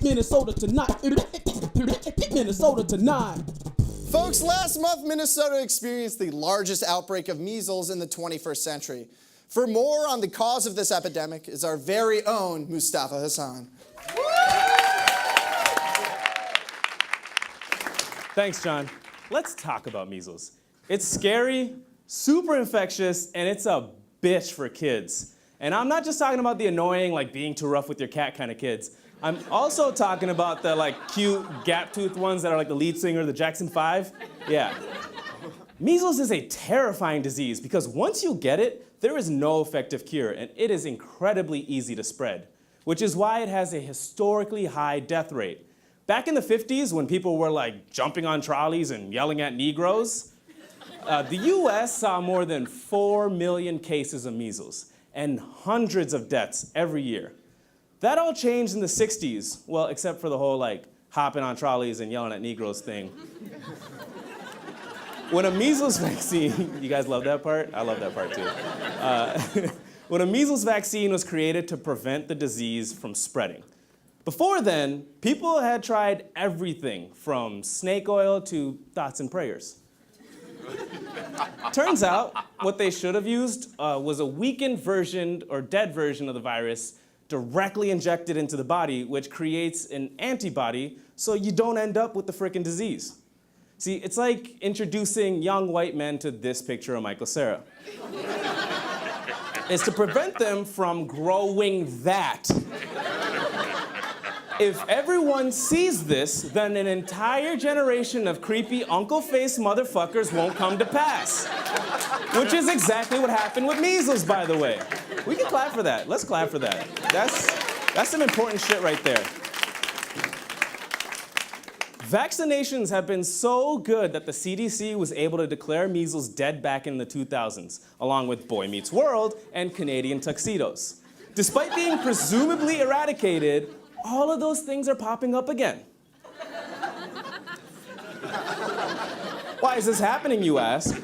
Minnesota tonight. Minnesota tonight. Folks, last month, Minnesota experienced the largest outbreak of measles in the 21st century. For more on the cause of this epidemic is our very own Mustafa Hassan. Thanks, John. Let's talk about measles. It's scary, super infectious, and it's a bitch for kids. And I'm not just talking about the annoying, like being too rough with your cat kind of kids. I'm also talking about the cute gap-toothed ones that are like the lead singer of the Jackson 5. Yeah. Measles is a terrifying disease because once you get it, there is no effective cure, and it is incredibly easy to spread, which is why it has a historically high death rate. Back in the 50s, when people were jumping on trolleys and yelling at Negroes, the US saw more than 4 million cases of measles and hundreds of deaths every year. That all changed in the 60s, well, except for the whole hopping on trolleys and yelling at Negroes thing. When a measles vaccine, you guys love that part? I love that part too. When a measles vaccine was created to prevent the disease from spreading. Before then, people had tried everything from snake oil to thoughts and prayers. Turns out, what they should have used was a weakened version or dead version of the virus directly injected into the body, which creates an antibody so you don't end up with the frickin' disease. See, it's like introducing young white men to this picture of Michael Cera. It's to prevent them from growing that. If everyone sees this, then an entire generation of creepy uncle-faced motherfuckers won't come to pass. Which is exactly what happened with measles, by the way. We can clap for that. Let's clap for that. That's some important shit right there. Vaccinations have been so good that the CDC was able to declare measles dead back in the 2000s, along with Boy Meets World and Canadian tuxedos. Despite being presumably eradicated, all of those things are popping up again. Why is this happening, you ask?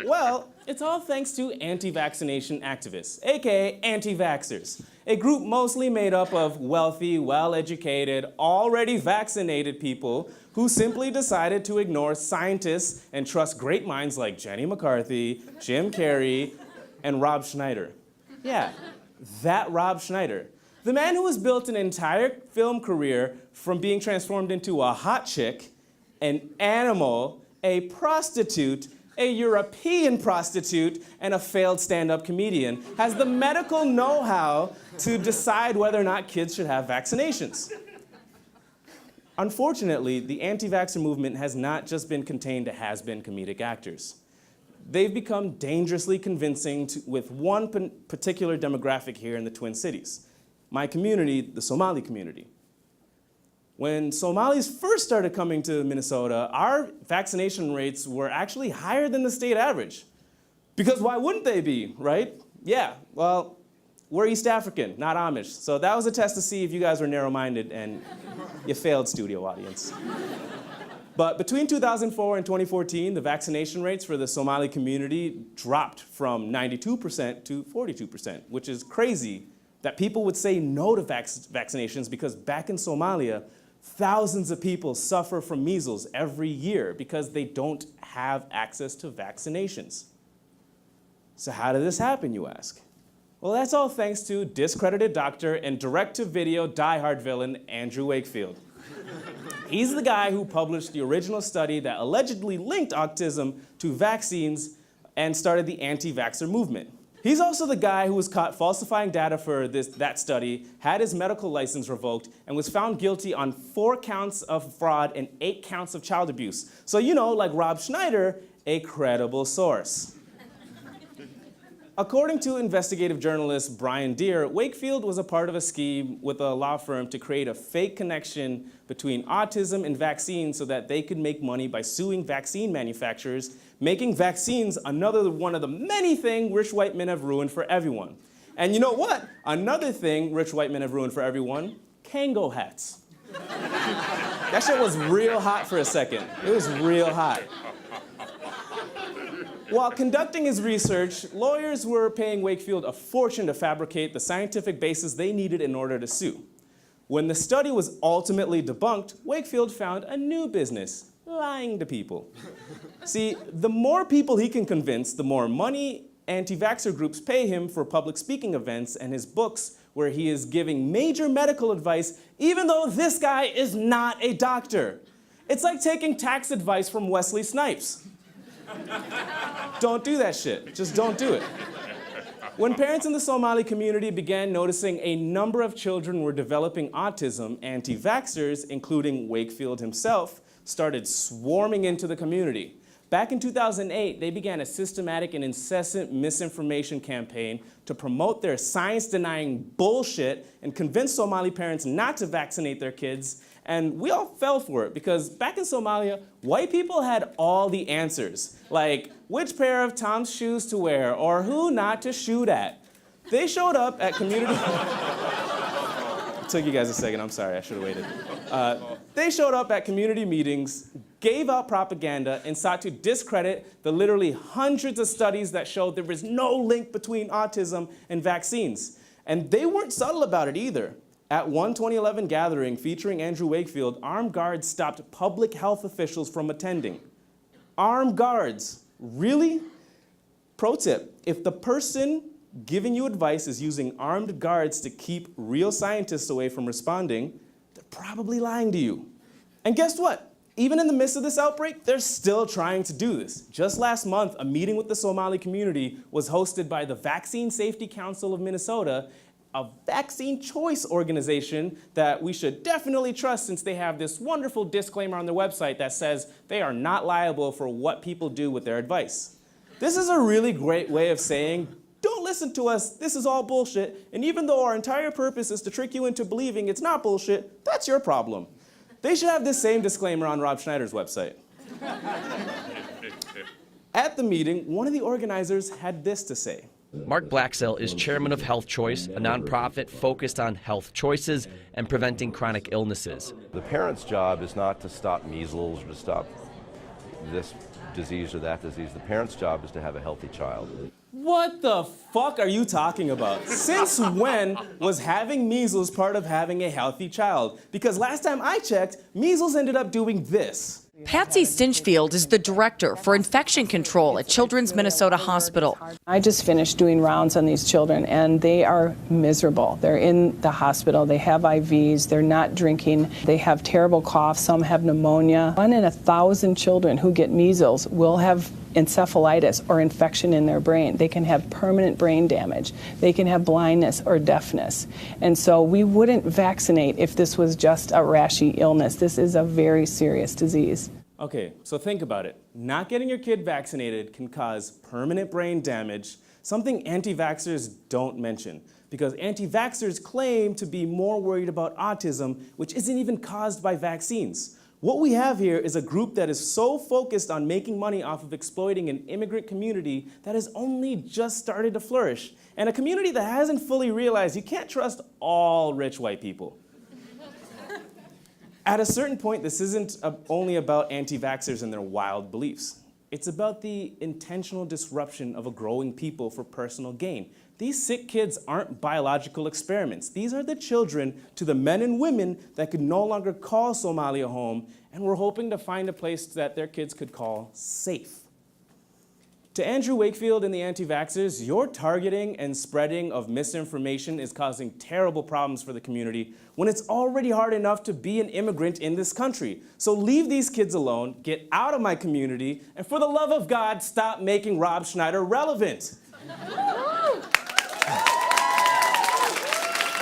Well, it's all thanks to anti-vaccination activists, aka anti-vaxxers, a group mostly made up of wealthy, well-educated, already vaccinated people who simply decided to ignore scientists and trust great minds like Jenny McCarthy, Jim Carrey, and Rob Schneider. Yeah, that Rob Schneider. The man who has built an entire film career from being transformed into a hot chick, an animal, a prostitute, a European prostitute, and a failed stand-up comedian, has the medical know-how to decide whether or not kids should have vaccinations. Unfortunately, the anti-vaxxer movement has not just been contained to has-been comedic actors. They've become dangerously convincing with one particular demographic here in the Twin Cities. My community, the Somali community. When Somalis first started coming to Minnesota, our vaccination rates were actually higher than the state average. Because why wouldn't they be, right? Yeah, well, we're East African, not Amish. So that was a test to see if you guys were narrow-minded, and you failed, studio audience. But between 2004 and 2014, the vaccination rates for the Somali community dropped from 92% to 42%, which is crazy that people would say no to vaccinations because back in Somalia, thousands of people suffer from measles every year because they don't have access to vaccinations. So how did this happen, you ask? Well, that's all thanks to discredited doctor and direct-to-video diehard villain, Andrew Wakefield. He's the guy who published the original study that allegedly linked autism to vaccines and started the anti-vaxxer movement. He's also the guy who was caught falsifying data for that study, had his medical license revoked, and was found guilty on 4 counts of fraud and 8 counts of child abuse. So, you know, like Rob Schneider, a credible source. According to investigative journalist Brian Deere, Wakefield was a part of a scheme with a law firm to create a fake connection between autism and vaccines so that they could make money by suing vaccine manufacturers, making vaccines another one of the many things rich white men have ruined for everyone. And you know what? Another thing rich white men have ruined for everyone, Kango hats. That shit was real hot for a second. It was real hot. While conducting his research, lawyers were paying Wakefield a fortune to fabricate the scientific basis they needed in order to sue. When the study was ultimately debunked, Wakefield found a new business, lying to people. See, the more people he can convince, the more money anti-vaxxer groups pay him for public speaking events and his books where he is giving major medical advice, even though this guy is not a doctor. It's like taking tax advice from Wesley Snipes. Don't do that shit. Just don't do it. When parents in the Somali community began noticing a number of children were developing autism, anti-vaxxers, including Wakefield himself, started swarming into the community. Back in 2008, they began a systematic and incessant misinformation campaign to promote their science-denying bullshit and convince Somali parents not to vaccinate their kids. And we all fell for it because back in Somalia, white people had all the answers, like which pair of Tom's shoes to wear or who not to shoot at. They showed up at community... It took you guys a second, I'm sorry, I should have waited. They showed up at community meetings, gave out propaganda, and sought to discredit the literally hundreds of studies that showed there was no link between autism and vaccines. And they weren't subtle about it either. At one 2011 gathering featuring Andrew Wakefield, armed guards stopped public health officials from attending. Armed guards, really? Pro tip, if the person giving you advice is using armed guards to keep real scientists away from responding, they're probably lying to you. And guess what? Even in the midst of this outbreak, they're still trying to do this. Just last month, a meeting with the Somali community was hosted by the Vaccine Safety Council of Minnesota, a vaccine choice organization that we should definitely trust since they have this wonderful disclaimer on their website that says they are not liable for what people do with their advice. This is a really great way of saying, don't listen to us, this is all bullshit, and even though our entire purpose is to trick you into believing it's not bullshit, that's your problem. They should have this same disclaimer on Rob Schneider's website. At the meeting, one of the organizers had this to say. Mark Blacksell is chairman of Health Choice, a nonprofit focused on health choices and preventing chronic illnesses. The parent's job is not to stop measles or to stop this disease or that disease. The parent's job is to have a healthy child. What the fuck are you talking about? Since when was having measles part of having a healthy child? Because last time I checked, measles ended up doing this. Patsy Stinchfield is the director for infection control at Children's Minnesota Hospital. I just finished doing rounds on these children, and they are miserable. They're in the hospital. They have IVs. They're not drinking. They have terrible coughs. Some have pneumonia. 1 in 1,000 children who get measles will have encephalitis or infection in their brain. They can have permanent brain damage. They can have blindness or deafness. And so we wouldn't vaccinate if this was just a rashy illness. This is a very serious disease. Okay, so think about it. Not getting your kid vaccinated can cause permanent brain damage, something anti-vaxxers don't mention, because anti-vaxxers claim to be more worried about autism, which isn't even caused by vaccines. What we have here is a group that is so focused on making money off of exploiting an immigrant community that has only just started to flourish, and a community that hasn't fully realized you can't trust all rich white people. At a certain point, this isn't only about anti-vaxxers and their wild beliefs. It's about the intentional disruption of a growing people for personal gain. These sick kids aren't biological experiments. These are the children to the men and women that could no longer call Somalia home and were hoping to find a place that their kids could call safe. To Andrew Wakefield and the anti-vaxxers, your targeting and spreading of misinformation is causing terrible problems for the community when it's already hard enough to be an immigrant in this country. So leave these kids alone, get out of my community, and for the love of God, stop making Rob Schneider relevant.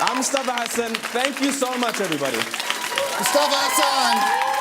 I'm Mustafa Hassan. Thank you so much, everybody. Mustafa Hassan.